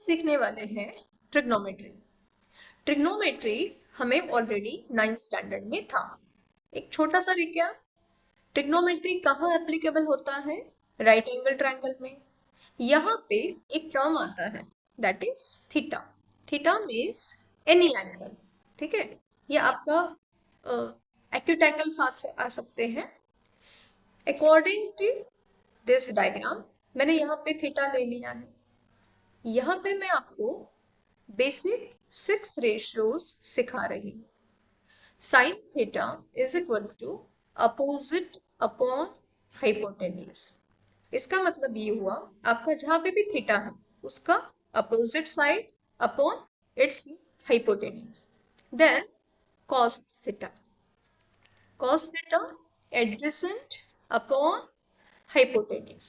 सीखने वाले हैं ट्रिग्नोमेट्री। ट्रिग्नोमेट्री हमें ऑलरेडी 9th स्टैंडर्ड में था। एक छोटा सा रिकैप, ट्रिग्नोमेट्री कहाँ एप्लीकेबल होता है? राइट एंगल ट्रायंगल में। यहाँ पे एक टर्म आता है that is theta. Theta means any angle, ठीक है। ये आपका एक्यूट एंगल साथ आ सकते हैं। अकॉर्डिंग टू दिस डायग्राम मैंने यहाँ पे थीटा ले लिया है। यहाँ पे मैं आपको बेसिक 6 रेशियोज सिखा रही हूँ। Sine theta is equal to opposite upon hypotenuse. इसका मतलब ये हुआ आपका जहां पे भी थीटा है उसका opposite side upon its hypotenuse. Then cos theta, cos theta adjacent upon hypotenuse.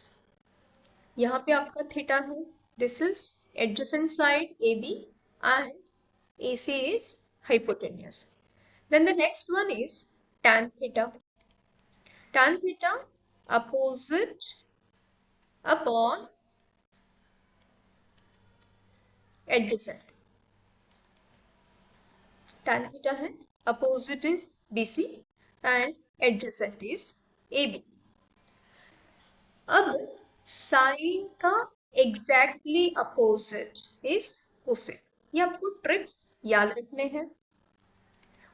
यहाँ पे आपका थीटा है, this is adjacent side A B and AC is hypotenuse. Then the next one is tan theta. Tan theta opposite upon adjacent. Tan theta है, opposite is BC and adjacent is AB. अब sine का exactly opposite is cosec. ये आपको tricks याद रखने हैं।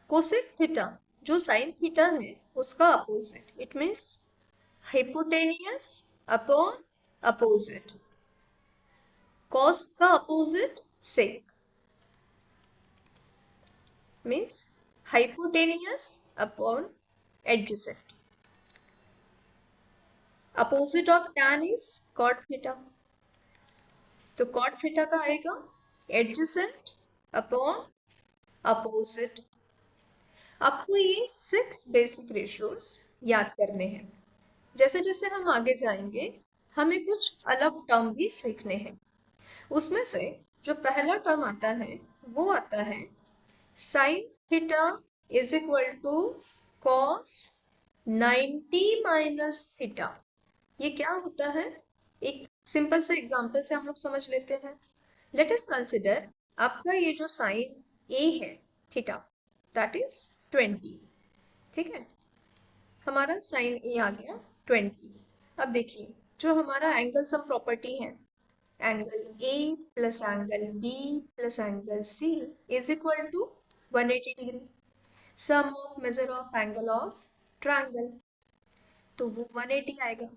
Cosec theta जो sine theta है उसका opposite, it means hypotenuse upon opposite. Cos का opposite sec means hypotenuse upon adjacent. Opposite of tan is cot theta, तो कॉट थीटा का आएगा एडजेसेंट अपॉन अपोजिट। आपको ये 6 बेसिक रेशियोज याद करने हैं। जैसे जैसे हम आगे जाएंगे हमें कुछ अलग टर्म भी सीखने हैं। उसमें से जो पहला टर्म आता है वो आता है sine theta is equal to cos 90 minus theta. ये क्या होता है? एक सिंपल से एग्जांपल से हम लोग समझ लेते हैं। लेट अस कंसिडर आपका ये जो साइन ए है थीटा दैट इज 20, ठीक है। हमारा साइन ए आ गया 20। अब देखिए जो हमारा एंगल सम प्रॉपर्टी है, angle A plus angle B plus angle C is equal to 180 degree, sum of measure of angle of triangle, तो वो 180 आएगा।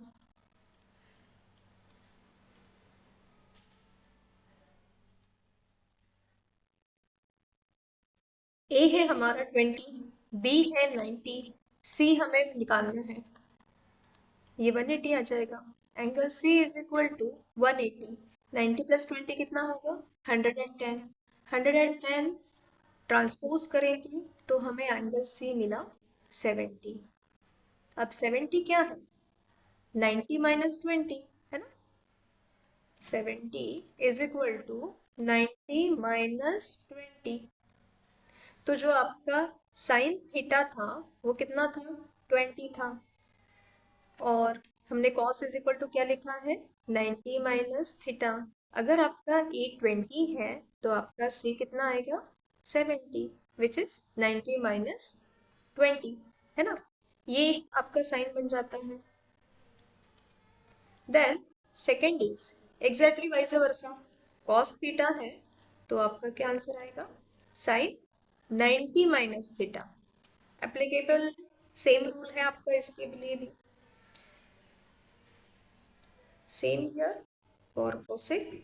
ए है हमारा 20, बी है 90, सी हमें निकालना है, ये 180 आ जाएगा। Angle C is equal to 180, 90 plus 20 कितना होगा? 110। 110 ट्रांसपोज करेंगे तो हमें एंगल सी मिला 70। अब 70 क्या है? 90 माइनस 20 है ना। 70 इज इक्वल टू 90 माइनस 20। तो जो आपका साइन थीटा था वो कितना था? 20 था। और हमने कॉस इज इक्वल टू क्या लिखा है? 90 माइनस थीटा। अगर आपका ए 20 है तो आपका सी कितना आएगा? 70, विच इज 90 माइनस 20, है ना। ये आपका साइन बन जाता है। Then second is exactly vice versa. Cos theta है तो आपका क्या आंसर आएगा? Sine 90 minus theta. Applicable same rule है आपका इसके लिए भी। Same here for cosec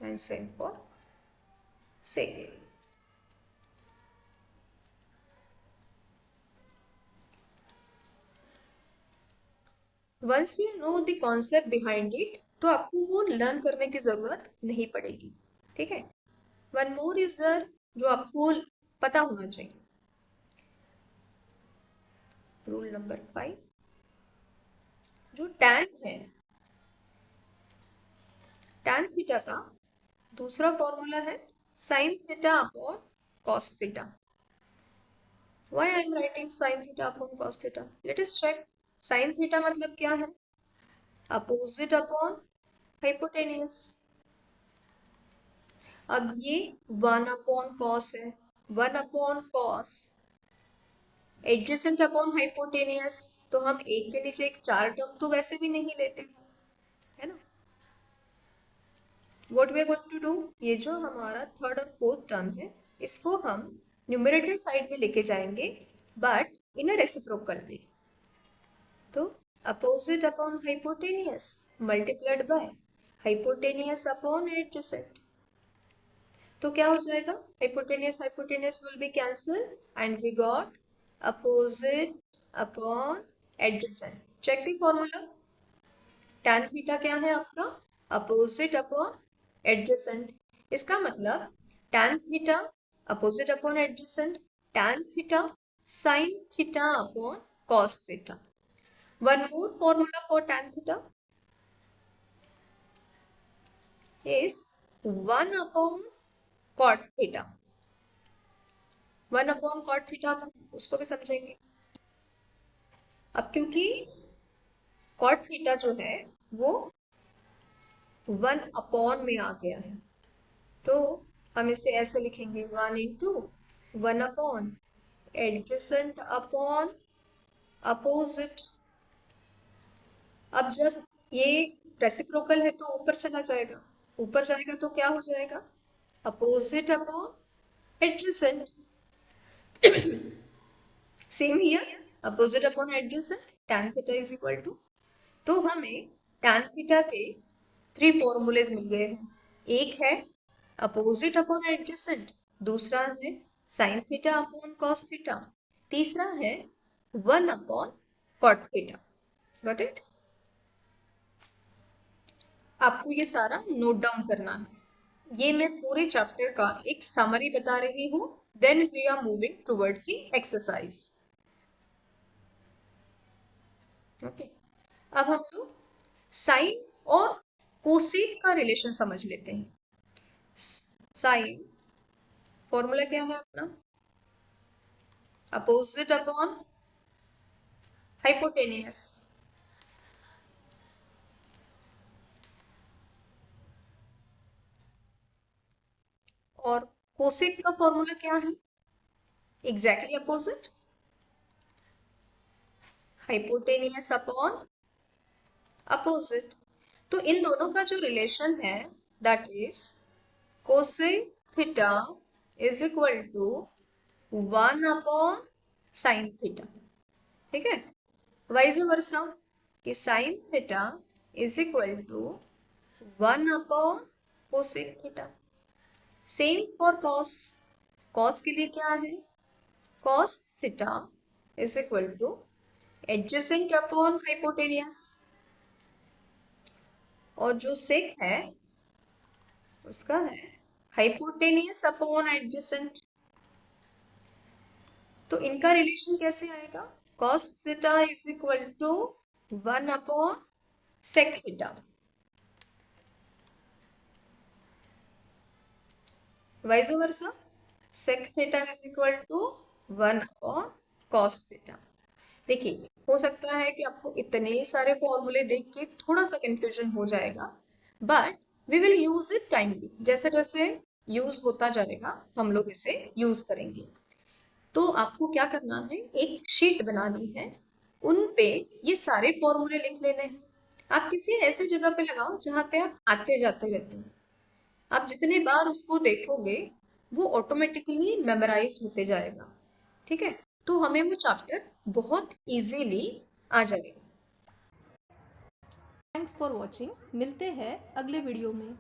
and same for sec. Once you know the concept behind it, तो आपको वो लर्न करने की जरूरत नहीं पड़ेगी, ठीक है। वन मोर इज देयर जो आपको पता होना चाहिए, रूल नंबर 5। जो tan है, tan थीटा का दूसरा फॉर्मूला है sin थीटा अपॉन cos theta. Why I am writing sin theta upon cos theta? Let us check sine theta मतलब क्या है? Opposite upon hypotenuse. अब ये 1/cos है, 1/cos एडजेसेंट अपॉन हाइपोटेनियस, तो हम एक के नीचे एक 4 टर्म तो वैसे भी नहीं लेते हैं, है ना। What we are going to do, ये जो हमारा थर्ड और फोर्थ टर्म है इसको हम न्यूमरेटर साइड में लेके जाएंगे, but in a reciprocal way. तो opposite upon hypotenuse multiplied by hypotenuse upon adjacent, तो क्या हो जाएगा, hypotenuse will be cancel and we got opposite upon adjacent. Check the formula, tan theta क्या है आपका, अपोजिट अपॉन एडजेसेंट। इसका मतलब tan theta opposite upon adjacent, tan theta sin theta अपॉन cos theta. One more formula for tan theta is 1/cot theta. 1/cot theta था, उसको भी समझेंगे। अब क्योंकि cot थीटा जो है वो 1 में आ गया है, तो हम इसे ऐसे लिखेंगे 1 एडजेसेंट अपॉन अपोजिट। अब जब ये रेसिप्रोकल है तो ऊपर चला जाएगा, ऊपर जाएगा तो क्या हो जाएगा, opposite upon adjacent. Same here, opposite upon adjacent tan theta is equal to, तो हमें tan थीटा के 3 फॉर्मूलेज मिल गए हैं। एक है अपोजिट अपॉन एडजेसेंट, दूसरा है sine theta upon cos theta, तीसरा है 1/cot थीटा। Got it. आपको ये सारा नोट डाउन करना है। ये मैं पूरे चैप्टर का एक समरी बता रही हूँ, then we are moving towards the exercise. Okay, अब हम लोग साइन और कोसेक का रिलेशन समझ लेते हैं। साइन फॉर्मूला क्या है अपना, अपोजिट अपॉन हाइपोटेनियस, और कोसेक का फॉर्मूला क्या है, exactly opposite, hypotenuse upon opposite. तो इन दोनों का जो रिलेशन है that is cosec theta is equal to 1/sin theta, ठीक है। वाइज वर्सा कि sin theta is equal to 1/cosec theta. Same for cos, cos के लिए क्या है, cos theta is equal to adjacent upon hypotenuse, और जो sec है उसका है हाइपोटेनियस अपॉन एडजेसेंट। तो इनका रिलेशन कैसे आएगा, cos theta is equal to 1/sec theta, vice versa sec theta is equal to 1/cos theta. देखिए, हो सकता है कि आपको इतने सारे फॉर्मूले देख के थोड़ा सा कंफ्यूजन हो जाएगा, but we will use it timely, जैसे जैसे यूज होता जाएगा हम लोग इसे यूज करेंगे। तो आपको क्या करना है, एक शीट बनानी है, उन पे ये सारे फॉर्मूले लिख लेने हैं। आप किसी ऐसी जगह पे लगाओ जहाँ पे आप आते जाते रहते हैं, आप जितने बार उसको देखोगे वो ऑटोमेटिकली मेमोराइज होते जाएगा, ठीक है। तो हमें वो चैप्टर बहुत इजीली आ जाएगा। थैंक्स फॉर वॉचिंग, मिलते हैं अगले वीडियो में।